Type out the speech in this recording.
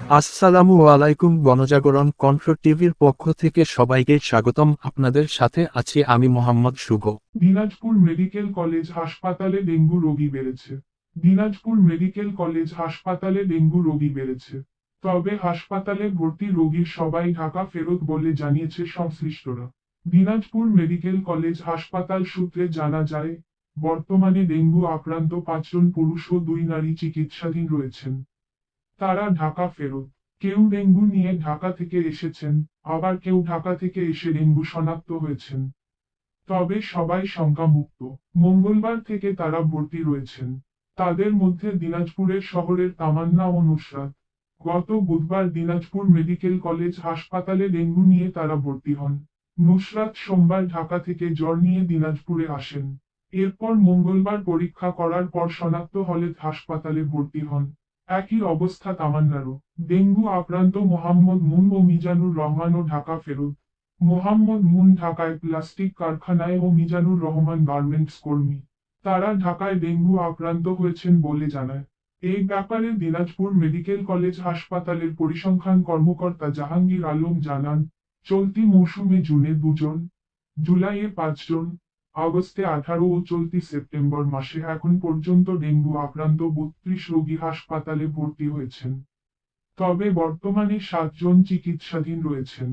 আসসালামু আলাইকুম। গণজাগরণ কণ্ঠ টিভির পক্ষ থেকে সবাইকে স্বাগতম। আপনাদের সাথে আছি আমি মোহাম্মদ শুভ। দিনাজপুর মেডিকেল কলেজ হাসপাতালে ডেঙ্গু রোগী বেড়েছে। দিনাজপুর মেডিকেল কলেজ হাসপাতালে ডেঙ্গু রোগী বেড়েছে। তবে হাসপাতালে ভর্তি রোগীর সবাই ঢাকা ফেরত বলে জানিয়েছে সংশ্লিষ্টরা। দিনাজপুর মেডিকেল কলেজ হাসপাতাল সূত্রে জানা যায়, বর্তমানে ডেঙ্গু আক্রান্ত 5 জন পুরুষ ও 2 নারী চিকিৎসাধীন রয়েছেন। তারা ঢাকা ফেরত। কেউ ডেঙ্গু নিয়ে ঢাকা থেকে এসেছেন, আবার কেউ ঢাকা থেকে এসে ডেঙ্গু শনাক্ত হয়েছেন। তবে সবাই শঙ্কামুক্ত। মঙ্গলবার থেকে তারা ভর্তি রয়েছেন। তাদের মধ্যে দিনাজপুরের শহরের তামান্না ও নুসরাত। গত বুধবার দিনাজপুর মেডিকেল কলেজ হাসপাতালে ডেঙ্গু নিয়ে তারা ভর্তি হন। নুসরাত সোমবার ঢাকা থেকে জ্বর নিয়ে দিনাজপুরে আসেন। এরপর মঙ্গলবার পরীক্ষা করার পর শনাক্ত হলে হাসপাতালে ভর্তি হন। একই অবস্থা তামান্নারও। ডেঙ্গু আক্রান্ত মোহাম্মদ মুন ও মিজানুর রহমানও ঢাকা ফেরত। মোহাম্মদ মুন ঢাকায় প্লাস্টিক কারখানায় ও মিজানুর রহমান গার্মেন্টস কর্মী। তারা ঢাকায় ডেঙ্গু আক্রান্ত হয়েছেন বলে জানায়। এই ব্যাপারে দিনাজপুর মেডিকেল কলেজ হাসপাতালের পরিসংখ্যান কর্মকর্তা জাহাঙ্গীর আলম জানান, চলতি মৌসুমে জুনে 2 জন, জুলাইয়ে 5 জন, আগস্টে 18 ও চলতি সেপ্টেম্বর মাসে এখন পর্যন্ত ডেঙ্গু আক্রান্ত 32 রোগী হাসপাতালে ভর্তি হয়েছেন। তবে বর্তমানে 7 জন চিকিৎসাধীন রয়েছেন।